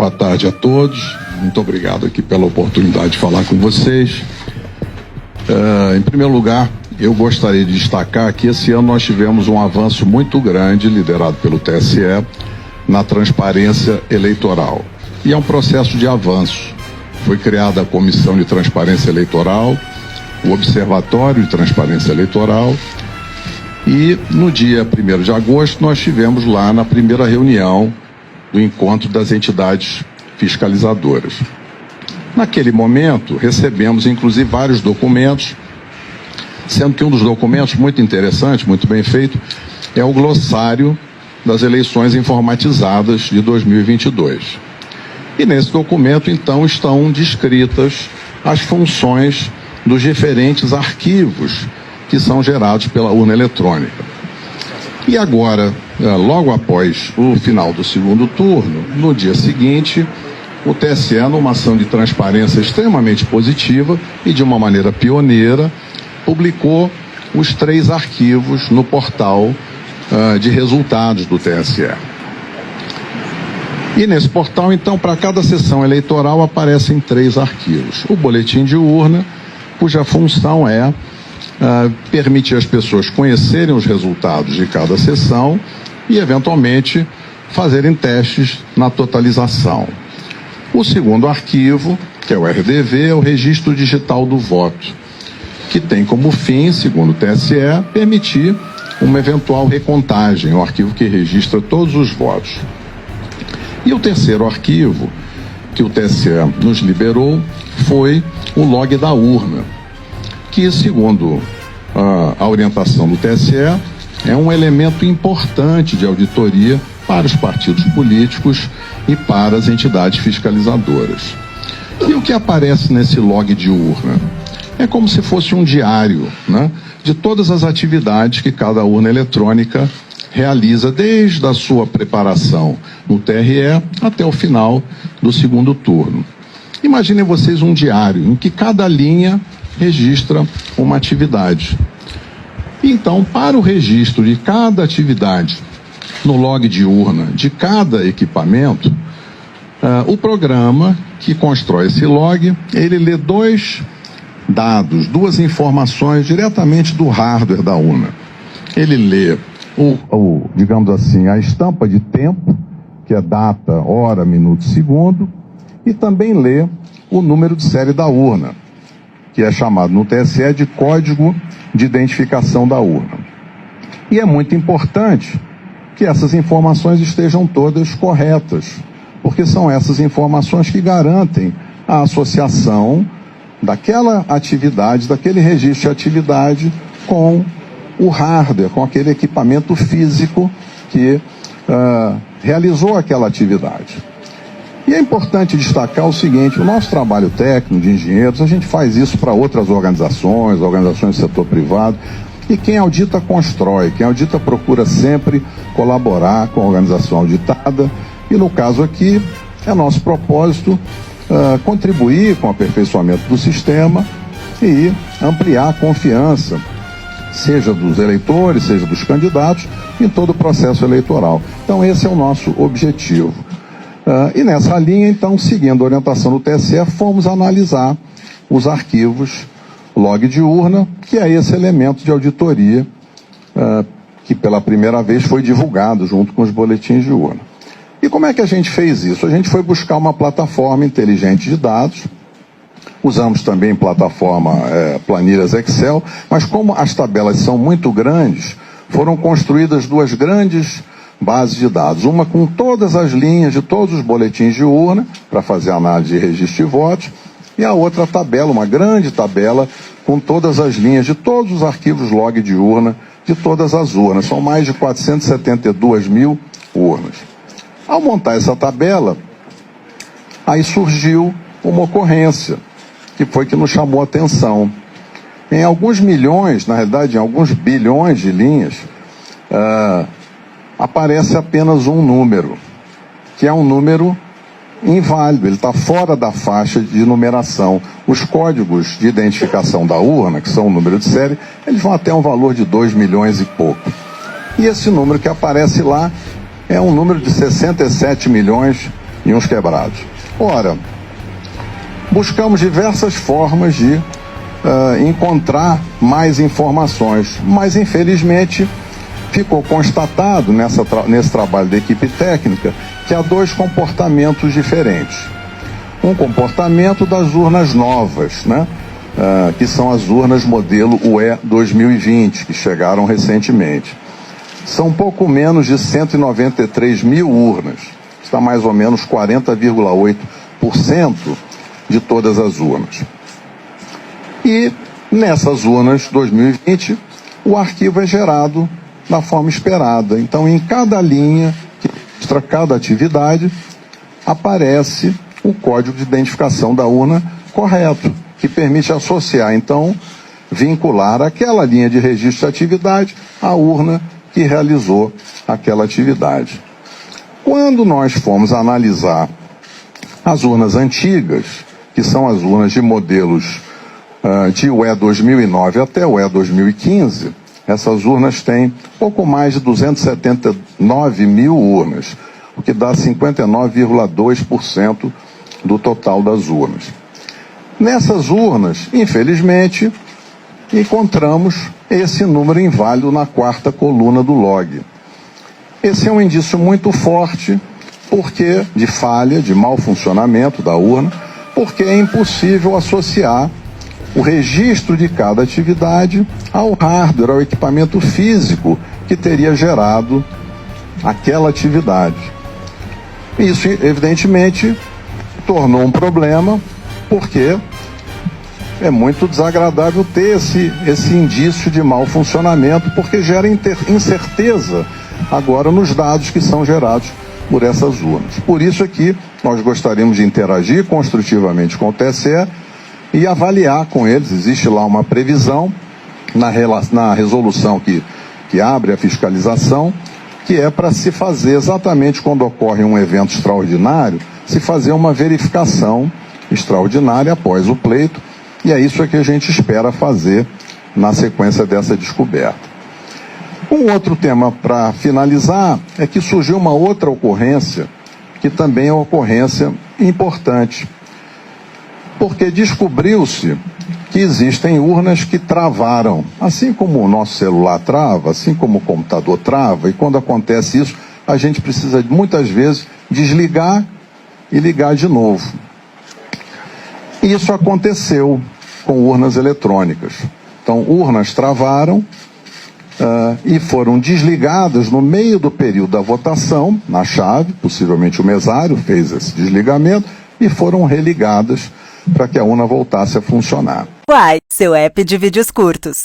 Boa tarde a todos. Muito obrigado aqui pela oportunidade de falar com vocês. Em primeiro lugar, eu gostaria de destacar que esse ano nós tivemos um avanço muito grande, liderado pelo TSE, na transparência eleitoral. E é um processo de avanço. Foi criada a Comissão de Transparência Eleitoral, o Observatório de Transparência Eleitoral, e no dia 1º de agosto nós tivemos lá na primeira reunião do encontro das entidades fiscalizadoras. Naquele momento, recebemos inclusive vários documentos, sendo que um dos documentos muito interessante, muito bem feito, é o glossário das eleições informatizadas de 2022. E nesse documento, então, estão descritas as funções dos diferentes arquivos que são gerados pela urna eletrônica. E agora, logo após o final do segundo turno, no dia seguinte, o TSE, numa ação de transparência extremamente positiva e de uma maneira pioneira, publicou os 3 arquivos no portal de resultados do TSE. E nesse portal, então, para cada sessão eleitoral aparecem 3 arquivos. O boletim de urna, cuja função é permitir às pessoas conhecerem os resultados de cada sessão e, eventualmente, fazerem testes na totalização. O segundo arquivo, que é o RDV, é o Registro Digital do Voto, que tem como fim, segundo o TSE, permitir uma eventual recontagem, um arquivo que registra todos os votos. E o terceiro arquivo que o TSE nos liberou foi o log da urna, que, segundo a orientação do TSE, é um elemento importante de auditoria para os partidos políticos e para as entidades fiscalizadoras. E o que aparece nesse log de urna? É como se fosse um diário, né, de todas as atividades que cada urna eletrônica realiza desde a sua preparação no TRE até o final do segundo turno. Imaginem vocês um diário em que cada linha registra uma atividade. Então, para o registro de cada atividade no log de urna de cada equipamento, o programa que constrói esse log, ele lê 2 dados, 2 informações diretamente do hardware da urna. Ele lê digamos assim, a estampa de tempo, que é data, hora, minuto, segundo, e também lê o número de série da urna, que é chamado no TSE de código de identificação da urna. E é muito importante que essas informações estejam todas corretas, porque são essas informações que garantem a associação daquela atividade, daquele registro de atividade com o hardware, com aquele equipamento físico que realizou aquela atividade. E é importante destacar o seguinte: o nosso trabalho técnico de engenheiros, a gente faz isso para outras organizações do setor privado, e quem audita constrói, quem audita procura sempre colaborar com a organização auditada, e no caso aqui é nosso propósito contribuir com o aperfeiçoamento do sistema e ampliar a confiança, seja dos eleitores, seja dos candidatos, em todo o processo eleitoral. Então esse é o nosso objetivo. E nessa linha, então, seguindo a orientação do TSE, fomos analisar os arquivos log de urna, que é esse elemento de auditoria que pela primeira vez foi divulgado junto com os boletins de urna. E como é que a gente fez isso? A gente foi buscar uma plataforma inteligente de dados, usamos também planilhas Excel, mas como as tabelas são muito grandes, foram construídas 2 grandes bases de dados, uma com todas as linhas de todos os boletins de urna, para fazer análise de registro de votos, e a outra tabela, uma grande tabela, com todas as linhas de todos os arquivos log de urna, de todas as urnas. São mais de 472 mil urnas. Ao montar essa tabela, aí surgiu uma ocorrência, que foi que nos chamou a atenção. Em alguns milhões, na realidade, em alguns bilhões de linhas, aparece apenas um número, que é um número inválido, ele está fora da faixa de numeração. Os códigos de identificação da urna, que são o número de série, eles vão até um valor de 2 milhões e pouco. E esse número que aparece lá é um número de 67 milhões e uns quebrados. Ora, buscamos diversas formas de encontrar mais informações, mas infelizmente ficou constatado nesse trabalho da equipe técnica que há dois comportamentos diferentes. Um comportamento das urnas novas, né? Que são as urnas modelo UE 2020, que chegaram recentemente. São pouco menos de 193 mil urnas, está mais ou menos 40,8% de todas as urnas. E nessas urnas 2020, o arquivo é gerado da forma esperada. Então, em cada linha que registra cada atividade, aparece o código de identificação da urna correto, que permite associar, então, vincular aquela linha de registro de atividade à urna que realizou aquela atividade. Quando nós fomos analisar as urnas antigas, que são as urnas de modelos de UE 2009 até UE 2015, essas urnas têm pouco mais de 279 mil urnas, o que dá 59,2% do total das urnas. Nessas urnas, infelizmente, encontramos esse número inválido na quarta coluna do log. Esse é um indício muito forte de falha, de mau funcionamento da urna, porque é impossível associar o registro de cada atividade ao hardware, ao equipamento físico que teria gerado aquela atividade. Isso, evidentemente, tornou um problema, porque é muito desagradável ter esse indício de mau funcionamento, porque gera incerteza agora nos dados que são gerados por essas urnas. Por isso aqui nós gostaríamos de interagir construtivamente com o TSE e avaliar com eles. Existe lá uma previsão na resolução que abre a fiscalização, que é para se fazer exatamente quando ocorre um evento extraordinário, se fazer uma verificação extraordinária após o pleito, e é isso que a gente espera fazer na sequência dessa descoberta. Um outro tema para finalizar é que surgiu uma outra ocorrência, que também é uma ocorrência importante, porque descobriu-se que existem urnas que travaram, assim como o nosso celular trava, assim como o computador trava, e quando acontece isso, a gente precisa muitas vezes desligar e ligar de novo. Isso aconteceu com urnas eletrônicas. Então, urnas travaram e foram desligadas no meio do período da votação, na chave, possivelmente o mesário fez esse desligamento, e foram religadas para que a urna voltasse a funcionar. Uai, seu app de vídeos curtos.